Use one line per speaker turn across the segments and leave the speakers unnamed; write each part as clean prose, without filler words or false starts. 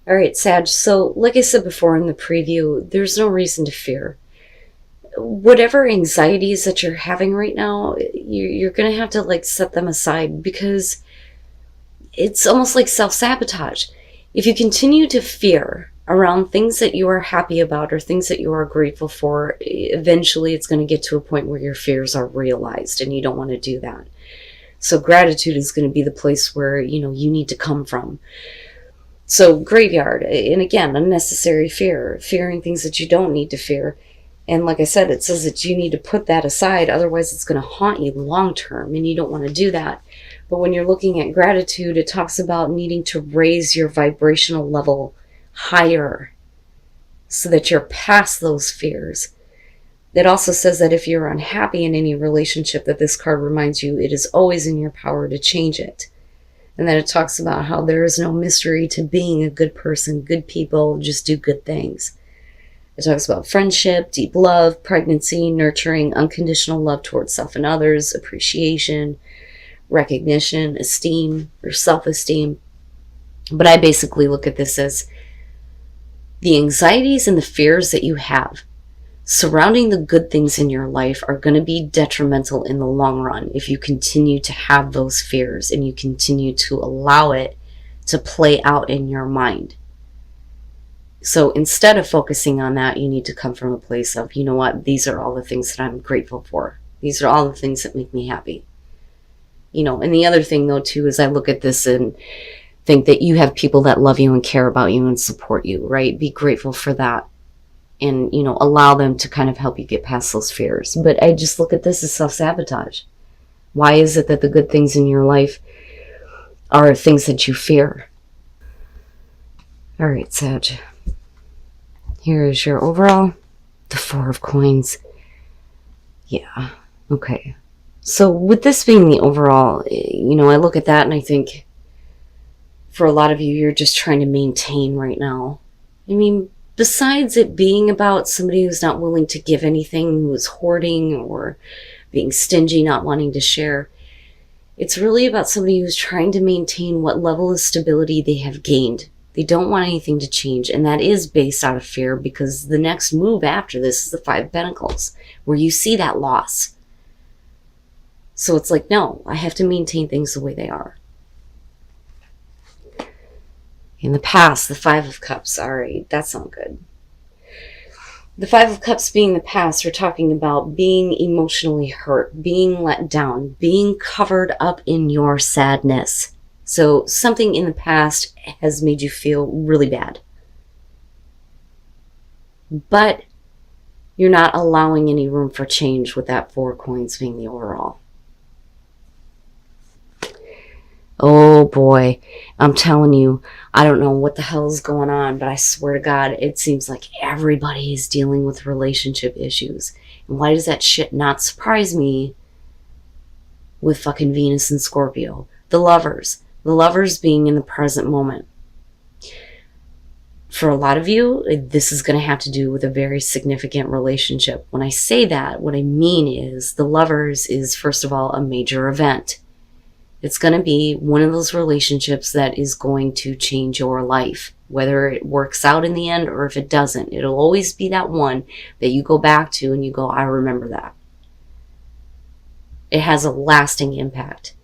All right, Sag. So, like I said before in the preview, there's no reason to fear. Whatever anxieties that you're having right now, you're going to have to like set them aside because it's almost like self-sabotage. If you continue to fear around things that you are happy about or things that you are grateful for, eventually it's going to get to a point where your fears are realized and you don't want to do that. So gratitude is going to be the place where, you need to come from. So graveyard, and again, unnecessary fear, fearing things that you don't need to fear. And like I said, it says that you need to put that aside, otherwise it's going to haunt you long term, and you don't want to do that. But when you're looking at gratitude, it talks about needing to raise your vibrational level higher so that you're past those fears. It also says that if you're unhappy in any relationship, that this card reminds you it is always in your power to change it. And then it talks about how there is no mystery to being a good person, good people, just do good things. It talks about friendship, deep love, pregnancy, nurturing, unconditional love towards self and others, appreciation, recognition, esteem, or self-esteem. But I basically look at this as the anxieties and the fears that you have surrounding the good things in your life are going to be detrimental in the long run if you continue to have those fears and you continue to allow it to play out in your mind. So instead of focusing on that, you need to come from a place of, you know what, these are all the things that I'm grateful for. These are all the things that make me happy. And the other thing though too is I look at this and think that you have people that love you and care about you and support you, right? Be grateful for that. And, allow them to kind of help you get past those fears. But I just look at this as self-sabotage. Why is it that the good things in your life are things that you fear? All right, Sag. Here is your overall. The Four of Coins. Yeah, okay. So with this being the overall, I look at that and I think for a lot of you, you're just trying to maintain right now. I mean, besides it being about somebody who's not willing to give anything, who's hoarding or being stingy, not wanting to share, it's really about somebody who's trying to maintain what level of stability they have gained. They don't want anything to change, and that is based out of fear because the next move after this is the Five of Pentacles, where you see that loss. So it's like, no, I have to maintain things the way they are. In the past, the Five of Cups. All right, that's not good. The Five of Cups being the past, we're talking about being emotionally hurt, being let down, being covered up in your sadness. So something in the past has made you feel really bad. But you're not allowing any room for change with that Four of Coins being the overall. Oh boy, I'm telling you, I don't know what the hell is going on, but I swear to God, it seems like everybody is dealing with relationship issues. And why does that shit not surprise me with fucking Venus and Scorpio? The lovers being in the present moment. For a lot of you, this is going to have to do with a very significant relationship. When I say that, what I mean is the lovers is, first of all, a major event. It's going to be one of those relationships that is going to change your life, whether it works out in the end or if it doesn't. It'll always be that one that you go back to and you go, I remember that. It has a lasting impact.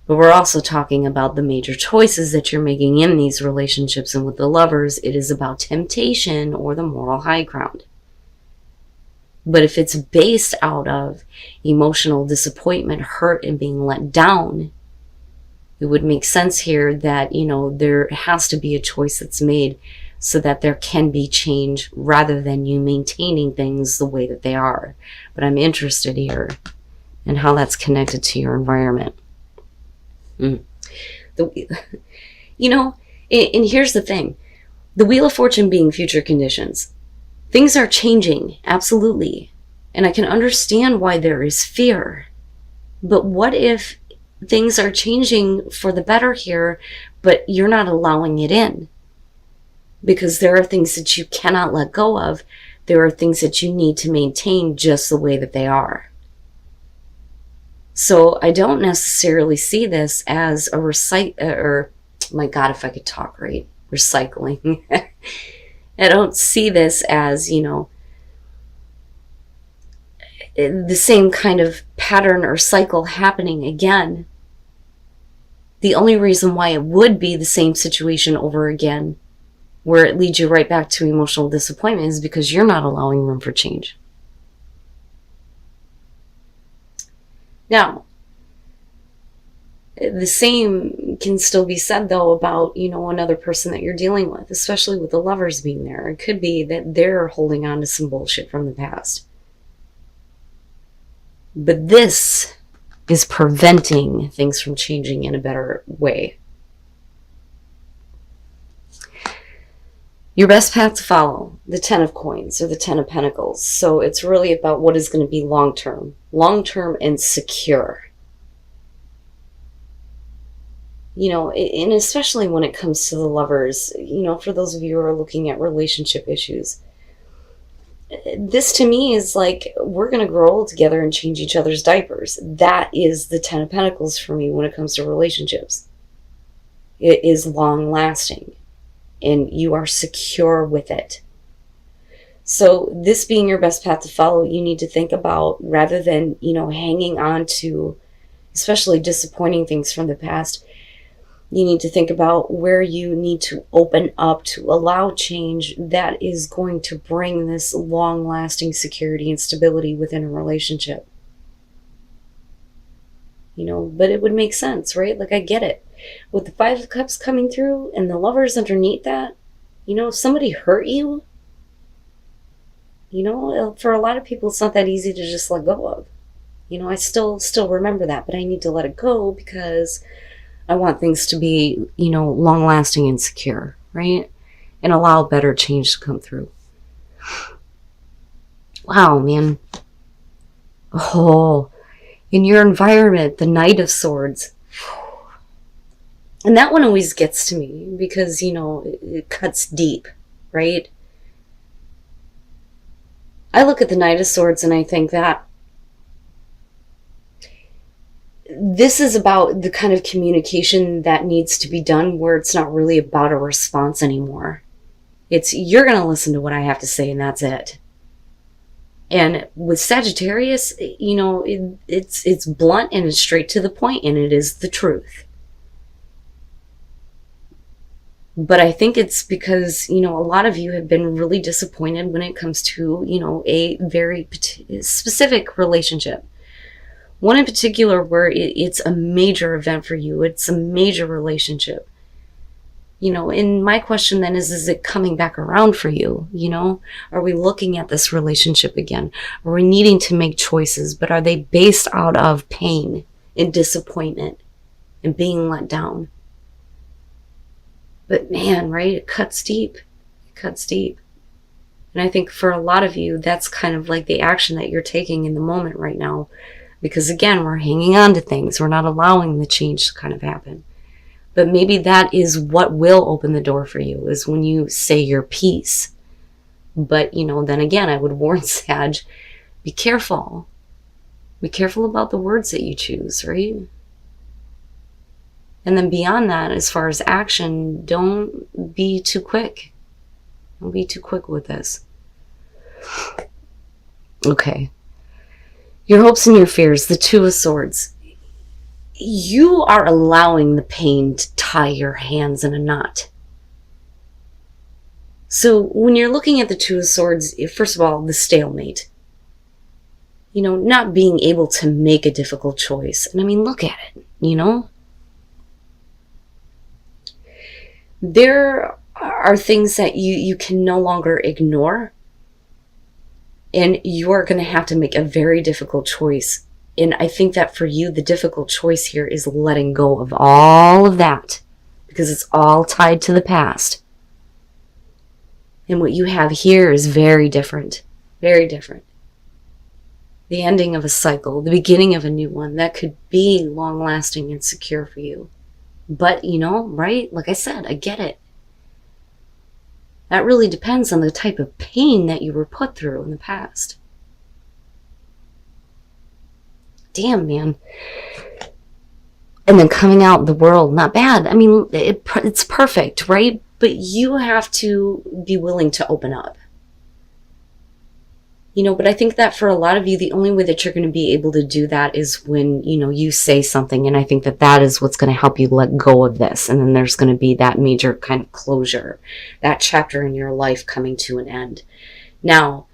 But we're also talking about the major choices that you're making in these relationships. And with the lovers, it is about temptation or the moral high ground. But if it's based out of emotional disappointment, hurt, and being let down, it would make sense here that, there has to be a choice that's made so that there can be change rather than you maintaining things the way that they are. But I'm interested here in how that's connected to your environment. And here's the thing. The Wheel of Fortune being future conditions. Things are changing, absolutely. And I can understand why there is fear. But what if things are changing for the better here, but you're not allowing it in? Because there are things that you cannot let go of. There are things that you need to maintain just the way that they are. So I don't necessarily see this as a my God, if I could talk right. recycling. I don't see this as, the same kind of pattern or cycle happening again. The only reason why it would be the same situation over again, where it leads you right back to emotional disappointment, is because you're not allowing room for change. Now, the same can still be said, though, about, another person that you're dealing with, especially with the lovers being there. It could be that they're holding on to some bullshit from the past. But this is preventing things from changing in a better way. Your best path to follow, the 10 of Coins or the 10 of Pentacles. So it's really about what is going to be long-term and secure. And especially when it comes to the lovers, for those of you who are looking at relationship issues, this to me is like, we're going to grow old together and change each other's diapers. That is the 10 of Pentacles for me when it comes to relationships. It is long lasting and you are secure with it. So this being your best path to follow, you need to think about, rather than, hanging on to especially disappointing things from the past, you need to think about where you need to open up to allow change that is going to bring this long-lasting security and stability within a relationship. But it would make sense, right? Like, I get it. With the 5 of Cups coming through and the lovers underneath that, if somebody hurt you, for a lot of people, it's not that easy to just let go of. I still remember that, but I need to let it go because I want things to be, long-lasting and secure, right? And allow better change to come through. Wow, man. Oh, in your environment, the Knight of Swords. And that one always gets to me because, it cuts deep, right? I look at the Knight of Swords and I think that this is about the kind of communication that needs to be done where it's not really about a response anymore. It's, you're going to listen to what I have to say and that's it. And with Sagittarius, it's blunt and it's straight to the point and it is the truth. But I think it's because, a lot of you have been really disappointed when it comes to, a very specific relationship. One in particular where it's a major event for you. It's a major relationship. And my question then is it coming back around for you? Are we looking at this relationship again? Are we needing to make choices, but are they based out of pain and disappointment and being let down? But man, right? It cuts deep. It cuts deep. And I think for a lot of you, that's kind of like the action that you're taking in the moment right now. Because again, we're hanging on to things. We're not allowing the change to kind of happen. But maybe that is what will open the door for you, is when you say your piece. But, then again, I would warn Sag, be careful. Be careful about the words that you choose, right? And then beyond that, as far as action, don't be too quick. Don't be too quick with this. Okay. Your hopes and your fears, the 2 of Swords. You are allowing the pain to tie your hands in a knot. So when you're looking at the 2 of Swords, first of all, the stalemate. Not being able to make a difficult choice. And I mean, look at it, There are things that you can no longer ignore. And you're going to have to make a very difficult choice. And I think that for you, the difficult choice here is letting go of all of that. Because it's all tied to the past. And what you have here is very different. Very different. The ending of a cycle. The beginning of a new one. That could be long-lasting and secure for you. But, right? Like I said, I get it. That really depends on the type of pain that you were put through in the past. Damn, man. And then coming out in the world, not bad. I mean, it's perfect, right? But you have to be willing to open up. But I think that for a lot of you, the only way that you're going to be able to do that is when, you say something. And I think that that is what's going to help you let go of this. And then there's going to be that major kind of closure, that chapter in your life coming to an end. Now,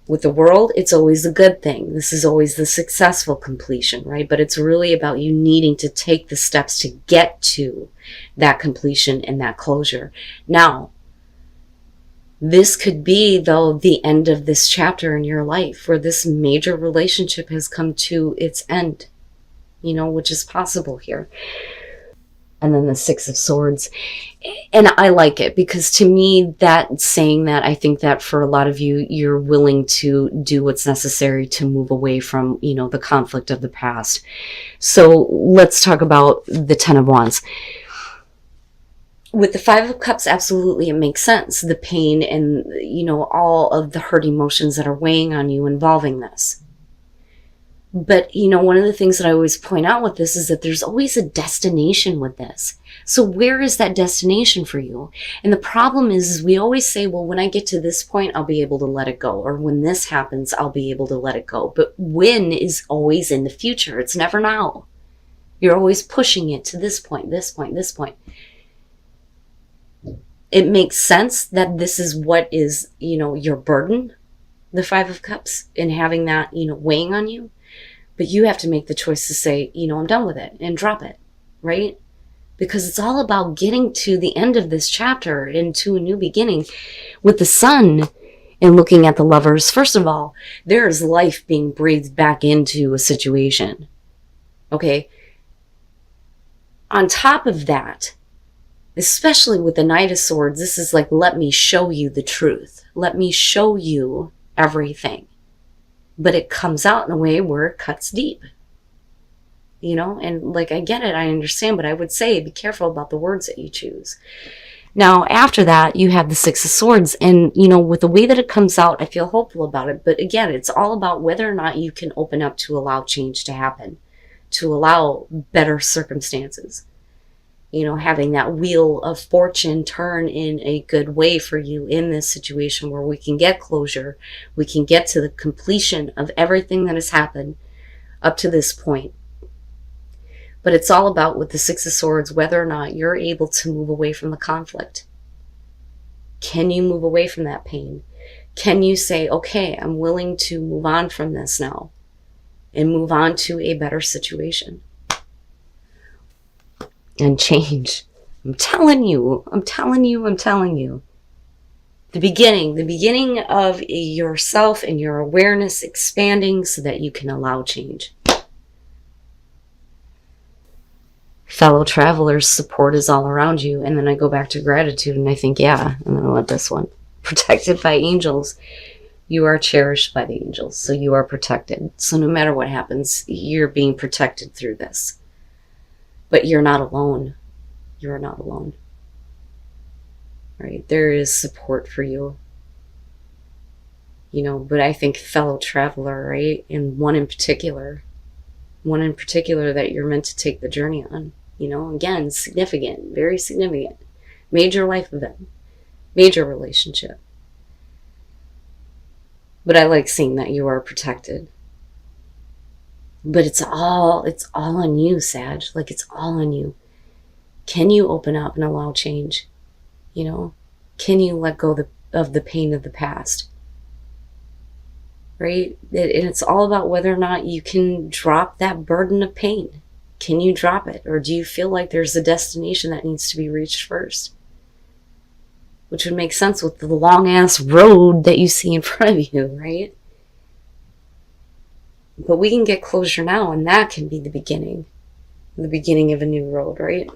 with the world, it's always a good thing. This is always the successful completion, right? But it's really about you needing to take the steps to get to that completion and that closure. Now, this could be, though, the end of this chapter in your life where this major relationship has come to its end, which is possible here. And then the Six of Swords. And I like it because to me, saying that, I think that for a lot of you, you're willing to do what's necessary to move away from, the conflict of the past. So let's talk about the Ten of Wands. With the Five of Cups, absolutely, it makes sense. The pain and, all of the hurt emotions that are weighing on you involving this. But, one of the things that I always point out with this is that there's always a destination with this. So where is that destination for you? And the problem is we always say, well, when I get to this point, I'll be able to let it go. Or when this happens, I'll be able to let it go. But when is always in the future. It's never now. You're always pushing it to this point, this point, this point. It makes sense that this is what is, your burden, the Five of Cups, and having that, weighing on you. But you have to make the choice to say, I'm done with it and drop it, right? Because it's all about getting to the end of this chapter and to a new beginning. With the Sun and looking at the Lovers, first of all, there is life being breathed back into a situation, okay? On top of that, especially with the Knight of Swords, this is like, let me show you the truth. Let me show you everything. But it comes out in a way where it cuts deep. And I get it, I understand, but I would say be careful about the words that you choose. Now, after that, you have the Six of Swords. And, with the way that it comes out, I feel hopeful about it. But again, it's all about whether or not you can open up to allow change to happen, to allow better circumstances. Having that wheel of fortune turn in a good way for you in this situation where we can get closure. We can get to the completion of everything that has happened up to this point. But it's all about, with the Six of Swords, whether or not you're able to move away from the conflict. Can you move away from that pain? Can you say, okay, I'm willing to move on from this now and move on to a better situation? And change. I'm telling you. The beginning of yourself and your awareness expanding so that you can allow change. Fellow travelers, support is all around you. And then I go back to gratitude and I think, yeah, and then I want this one. Protected by angels. You are cherished by the angels. So you are protected. So no matter what happens, you're being protected through this. But you're not alone. You're not alone. Right? There is support for you. But I think fellow traveler, right? And one in particular that you're meant to take the journey on. Again, significant, very significant. Major life event. Major relationship. But I like seeing that you are protected. But it's all on you, Sag. It's all on you. Can you open up and allow change? Can you let go of the pain of the past? Right? And it's all about whether or not you can drop that burden of pain. Can you drop it? Or do you feel like there's a destination that needs to be reached first? Which would make sense with the long-ass road that you see in front of you, right? But we can get closure now, and that can be the beginning of a new road, right?